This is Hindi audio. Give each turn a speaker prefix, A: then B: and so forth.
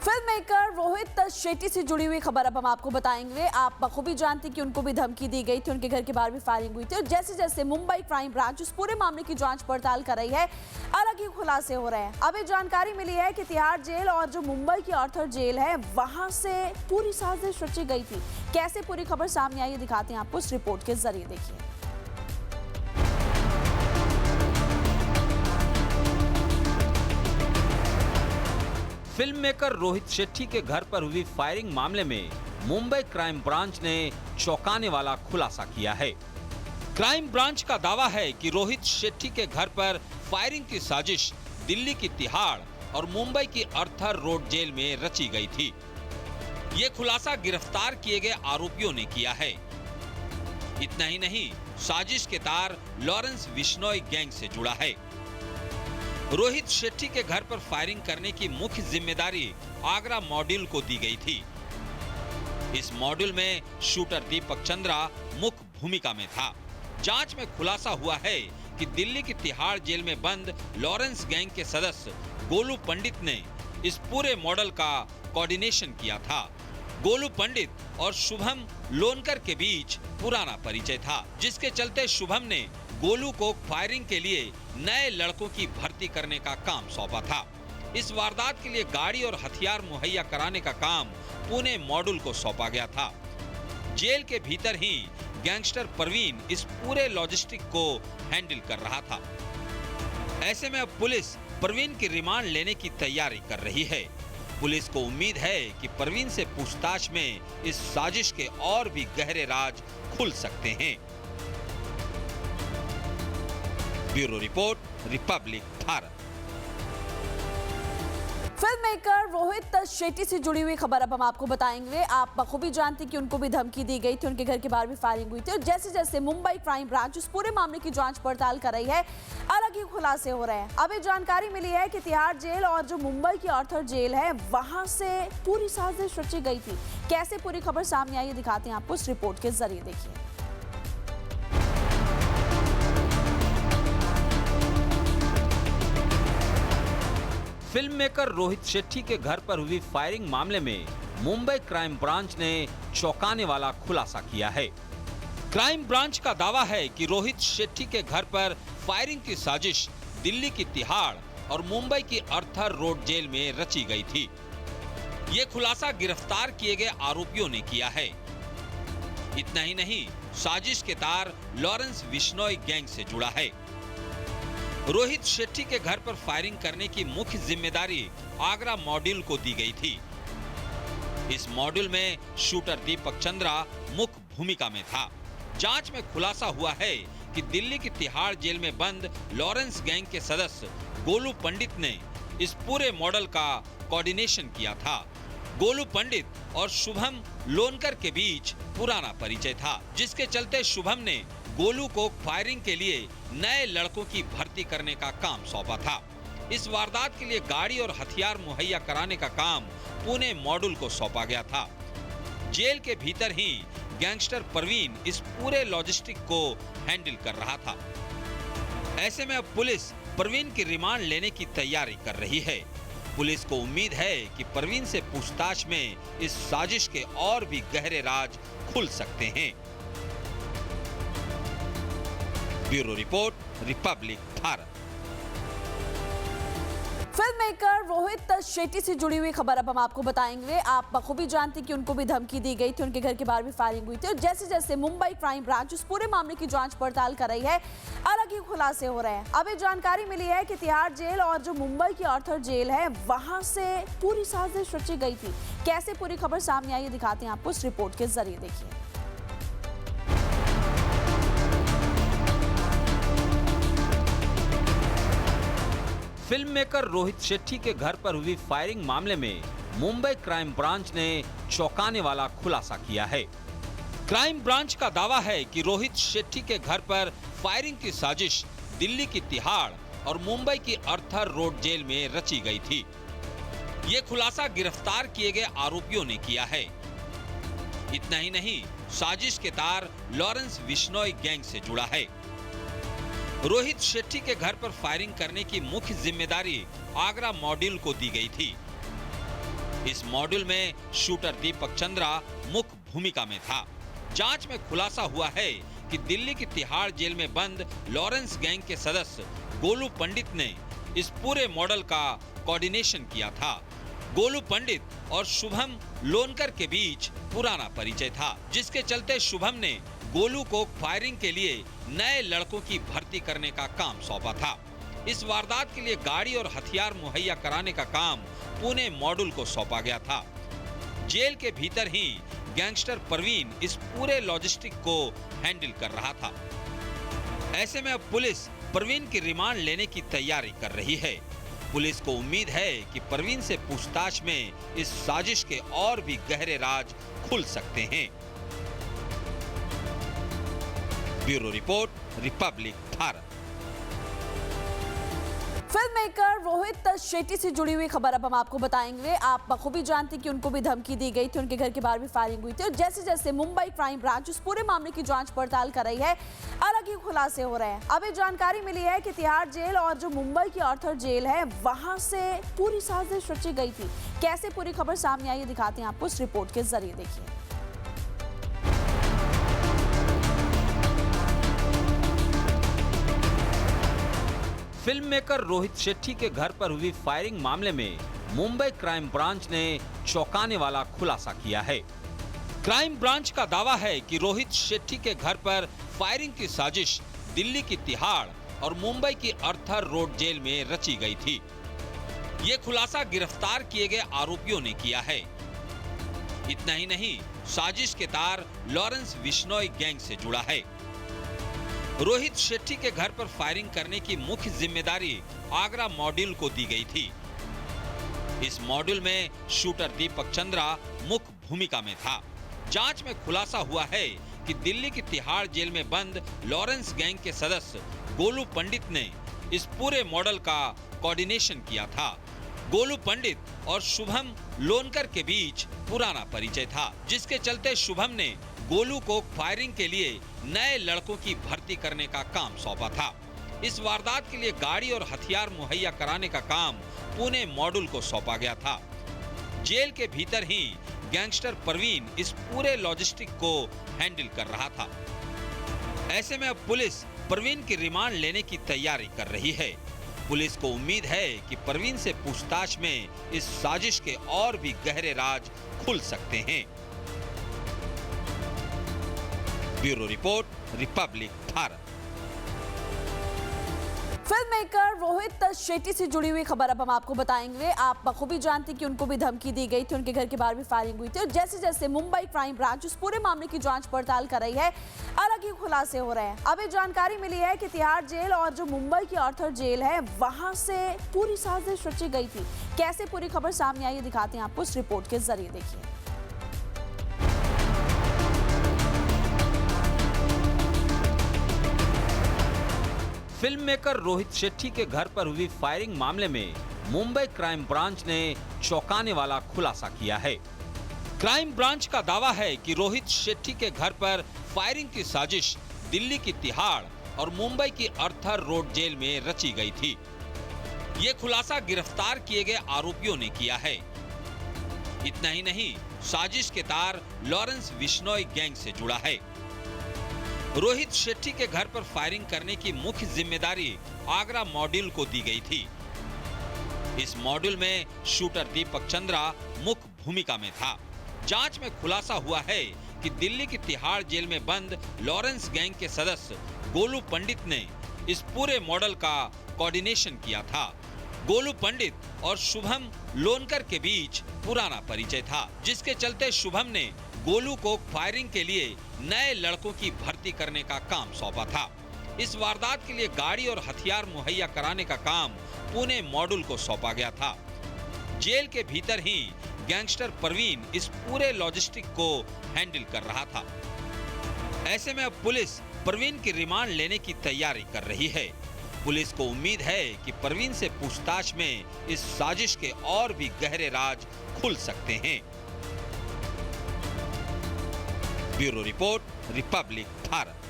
A: फिल्म मेकर रोहित शेट्टी से जुड़ी हुई खबर अब हम आपको बताएंगे। आप बखूबी जानते कि उनको भी धमकी दी गई थी, उनके घर के बाहर भी फायरिंग हुई थी और जैसे जैसे मुंबई क्राइम ब्रांच उस पूरे मामले की जांच पड़ताल कर रही है, अलग ही खुलासे हो रहे हैं। अब ये जानकारी मिली है कि तिहाड़ जेल और जो मुंबई की आर्थर जेल है, वहां से पूरी साजिश रची गई थी। कैसे पूरी खबर सामने आई, दिखाते हैं आपको इस रिपोर्ट के जरिए। देखिए,
B: फिल्म मेकर रोहित शेट्टी के घर पर हुई फायरिंग मामले में मुंबई क्राइम ब्रांच ने चौंकाने वाला खुलासा किया है। क्राइम ब्रांच का दावा है कि रोहित शेट्टी के घर पर फायरिंग की साजिश दिल्ली की तिहाड़ और मुंबई की आर्थर रोड जेल में रची गई थी। ये खुलासा गिरफ्तार किए गए आरोपियों ने किया है। इतना ही नहीं, साजिश के तार लॉरेंस बिश्नोई गैंग से जुड़ा है। रोहित शेट्टी के घर पर फायरिंग करने की मुख्य जिम्मेदारी आगरा मॉड्यूल को दी गई थी। इस मॉड्यूल में शूटर दीपक चंद्रा मुख्य भूमिका में था। जांच में खुलासा हुआ है कि दिल्ली की तिहाड़ जेल में बंद लॉरेंस गैंग के सदस्य गोलू पंडित ने इस पूरे मॉडल का कोऑर्डिनेशन किया था। गोलू पंडित और शुभम लोनकर के बीच पुराना परिचय था, जिसके चलते शुभम ने गोलू को फायरिंग के लिए नए लड़कों की भर्ती करने का काम सौंपा था। इस वारदात के लिए गाड़ी और हथियार मुहैया कराने का काम पुणे मॉड्यूल को सौंपा गया था। जेल के भीतर ही गैंगस्टर परवीन इस पूरे लॉजिस्टिक को हैंडल कर रहा था। ऐसे में अब पुलिस परवीन की रिमांड लेने की तैयारी कर रही है। पुलिस को उम्मीद है कि परवीन से पूछताछ में इस साजिश के और भी गहरे राज खुल सकते हैं। Bureau report, Republic Bharat.
A: Film maker Rohit Shetty से जुड़ी हुई खबर अब हम आपको बताएंगे। आप बखूबी जानते कि उनको भी धमकी दी गई थी, उनके घर के बाहर भी फायरिंग हुई थी और जैसे जैसे मुंबई क्राइम ब्रांच उस पूरे मामले की जांच पड़ताल कर रही है, अलग ही खुलासे हो रहे हैं। अब ये जानकारी मिली है कि तिहाड़ जेल और जो मुंबई की आर्थर जेल है, वहां से पूरी साजिश रची गई थी। कैसे पूरी खबर सामने आई, दिखाते हैं आपको इस रिपोर्ट के जरिए। देखिए,
B: फिल्म मेकर रोहित शेट्टी के घर पर हुई फायरिंग मामले में मुंबई क्राइम ब्रांच ने चौंकाने वाला खुलासा किया है। क्राइम ब्रांच का दावा है कि रोहित शेट्टी के घर पर फायरिंग की साजिश दिल्ली की तिहाड़ और मुंबई की आर्थर रोड जेल में रची गई थी। ये खुलासा गिरफ्तार किए गए आरोपियों ने किया है। इतना ही नहीं, साजिश के तार लॉरेंस बिश्नोई गैंग से जुड़ा है। रोहित शेट्टी के घर पर फायरिंग करने की मुख्य जिम्मेदारी आगरा मॉड्यूल को दी गई थी। इस मॉड्यूल में शूटर दीपक चंद्रा मुख्य भूमिका में था। जांच में खुलासा हुआ है कि दिल्ली की तिहाड़ जेल में बंद लॉरेंस गैंग के सदस्य गोलू पंडित ने इस पूरे मॉडल का कोऑर्डिनेशन किया था। गोलू पंडित और शुभम लोनकर के बीच पुराना परिचय था, जिसके चलते शुभम ने गोलू को फायरिंग के लिए नए लड़कों की भर्ती करने का काम सौंपा था। इस वारदात के लिए गाड़ी और हथियार मुहैया कराने का काम पुणे मॉड्यूल को सौंपा गया था। जेल के भीतर ही गैंगस्टर परवीन इस पूरे लॉजिस्टिक को हैंडल कर रहा था। ऐसे में अब पुलिस परवीन की रिमांड लेने की तैयारी कर रही है। पुलिस को उम्मीद है कि परवीन से पूछताछ में इस साजिश के और भी गहरे राज खुल सकते हैं। Bureau report, Republic Bharat.
A: Film maker Rohit Shetty से जुड़ी हुई खबर अब हम आपको बताएंगे। आप बखूबी जानते कि उनको भी धमकी दी गई थी, उनके घर के बाहर भी फायरिंग हुई थी और जैसे जैसे मुंबई क्राइम ब्रांच उस पूरे मामले की जांच पड़ताल कर रही है, अलग ही खुलासे हो रहे हैं। अब ये जानकारी मिली है कि तिहाड़ जेल और जो मुंबई की आर्थर जेल है, वहां से पूरी साजिश रची गई थी। कैसे पूरी खबर सामने आई, दिखाते हैं आपको इस रिपोर्ट के जरिए। देखिए,
B: फिल्म मेकर रोहित शेट्टी के घर पर हुई फायरिंग मामले में मुंबई क्राइम ब्रांच ने चौंकाने वाला खुलासा किया है। क्राइम ब्रांच का दावा है कि रोहित शेट्टी के घर पर फायरिंग की साजिश दिल्ली की तिहाड़ और मुंबई की आर्थर रोड जेल में रची गई थी। ये खुलासा गिरफ्तार किए गए आरोपियों ने किया है। इतना ही नहीं, साजिश के तार लॉरेंस बिश्नोई गैंग से जुड़ा है। रोहित शेट्टी के घर पर फायरिंग करने की मुख्य जिम्मेदारी आगरा मॉड्यूल को दी गई थी। इस मॉड्यूल में शूटर दीपक चंद्रा मुख्य भूमिका में था। जांच में खुलासा हुआ है कि दिल्ली की तिहाड़ जेल में बंद लॉरेंस गैंग के सदस्य गोलू पंडित ने इस पूरे मॉडल का कोऑर्डिनेशन किया था। गोलू पंडित और शुभम लोनकर के बीच पुराना परिचय था, जिसके चलते शुभम ने गोलू को फायरिंग के लिए नए लड़कों की भर्ती करने का काम सौंपा था। इस वारदात के लिए गाड़ी और हथियार मुहैया कराने का काम पुणे मॉड्यूल को सौंपा गया था। जेल के भीतर ही गैंगस्टर परवीन इस पूरे लॉजिस्टिक को हैंडल कर रहा था। ऐसे में अब पुलिस परवीन की रिमांड लेने की तैयारी कर रही है। पुलिस को उम्मीद है कि परवीन से पूछताछ में इस साजिश के और भी गहरे राज खुल सकते हैं। Bureau report, Republic Bharat.
A: Film maker Rohit Shetty से जुड़ी हुई खबर अब हम आपको बताएंगे। आप बखूबी जानते कि उनको भी धमकी दी गई थी, उनके घर के बाहर भी फायरिंग हुई थी और जैसे जैसे मुंबई क्राइम ब्रांच उस पूरे मामले की जांच पड़ताल कर रही है, अलग ही खुलासे हो रहे हैं। अब एक जानकारी मिली है कि तिहाड़ जेल और जो मुंबई की ऑर्थर जेल है, वहां से पूरी साजिश रची गई थी। कैसे पूरी खबर सामने आई है दिखाते हैं आपको इस रिपोर्ट के जरिए। देखिए,
B: फिल्म मेकर रोहित शेट्टी के घर पर हुई फायरिंग मामले में मुंबई क्राइम ब्रांच ने चौंकाने वाला खुलासा किया है। क्राइम ब्रांच का दावा है कि रोहित शेट्टी के घर पर फायरिंग की साजिश दिल्ली की तिहाड़ और मुंबई की अर्थर रोड जेल में रची गई थी। ये खुलासा गिरफ्तार किए गए आरोपियों ने किया है। इतना ही नहीं, साजिश के तार लॉरेंस बिश्नोई गैंग से जुड़ा है। रोहित शेट्टी के घर पर फायरिंग करने की मुख्य जिम्मेदारी आगरा मॉड्यूल को दी गई थी। इस मॉड्यूल में शूटर दीपक चंद्रा मुख्य भूमिका में था। जांच में खुलासा हुआ है कि दिल्ली की तिहाड़ जेल में बंद लॉरेंस गैंग के सदस्य गोलू पंडित ने इस पूरे मॉडल का कोऑर्डिनेशन किया था। गोलू पंडित और शुभम लोनकर के बीच पुराना परिचय था, जिसके चलते शुभम ने गोलू को फायरिंग के लिए नए लड़कों की भर्ती करने का काम सौंपा था। इस वारदात के लिए गाड़ी और हथियार मुहैया कराने का काम पुणे मॉड्यूल को सौंपा गया था। जेल के भीतर ही गैंगस्टर परवीन इस पूरे लॉजिस्टिक को हैंडल कर रहा था। ऐसे में अब पुलिस परवीन की रिमांड लेने की तैयारी कर रही है। पुलिस को उम्मीद है कि परवीन से पूछताछ में इस साजिश के और भी गहरे राज खुल सकते हैं। Bureau report, Republic Bharat.
A: Film maker Rohit Shetty से जुड़ी हुई खबर अब हम आपको बताएंगे। आप बखूबी जानते कि उनको भी धमकी दी गई थी, उनके घर के बाहर भी फायरिंग हुई थी और जैसे जैसे मुंबई क्राइम ब्रांच उस पूरे मामले की जांच पड़ताल कर रही है, अलग ही खुलासे हो रहे हैं। अब एक जानकारी मिली है कि तिहाड़ जेल और जो मुंबई की ऑर्थर जेल है, वहां से पूरी साजिश रची गई थी। कैसे पूरी खबर सामने आई है दिखाते हैं आपको इस रिपोर्ट के जरिए। देखिए,
B: फिल्म मेकर रोहित शेट्टी के घर पर हुई फायरिंग मामले में मुंबई क्राइम ब्रांच ने चौंकाने वाला खुलासा किया है। क्राइम ब्रांच का दावा है कि रोहित शेट्टी के घर पर फायरिंग की साजिश दिल्ली की तिहाड़ और मुंबई की अर्थर रोड जेल में रची गई थी। ये खुलासा गिरफ्तार किए गए आरोपियों ने किया है। इतना ही नहीं, साजिश के तार लॉरेंस बिश्नोई गैंग से जुड़ा है। रोहित शेट्टी के घर पर फायरिंग करने की मुख्य जिम्मेदारी आगरा मॉड्यूल को दी गई थी। इस मॉड्यूल में शूटर दीपक चंद्रा मुख्य भूमिका में था। जांच में खुलासा हुआ है कि दिल्ली की तिहाड़ जेल में बंद लॉरेंस गैंग के सदस्य गोलू पंडित ने इस पूरे मॉडल का कोऑर्डिनेशन किया था। गोलू पंडित और शुभम लोनकर के बीच पुराना परिचय था, जिसके चलते शुभम ने गोलू को फायरिंग के लिए नए लड़कों की भर्ती करने का काम सौंपा था। इस वारदात के लिए गाड़ी और हथियार मुहैया कराने का काम पुणे मॉड्यूल को सौंपा गया था। जेल के भीतर ही गैंगस्टर परवीन इस पूरे लॉजिस्टिक को हैंडल कर रहा था। ऐसे में अब पुलिस परवीन की रिमांड लेने की तैयारी कर रही है। पुलिस को उम्मीद है कि परवीन से पूछताछ में इस साजिश के और भी गहरे राज खुल सकते हैं। Bureau report, Republic Bharat.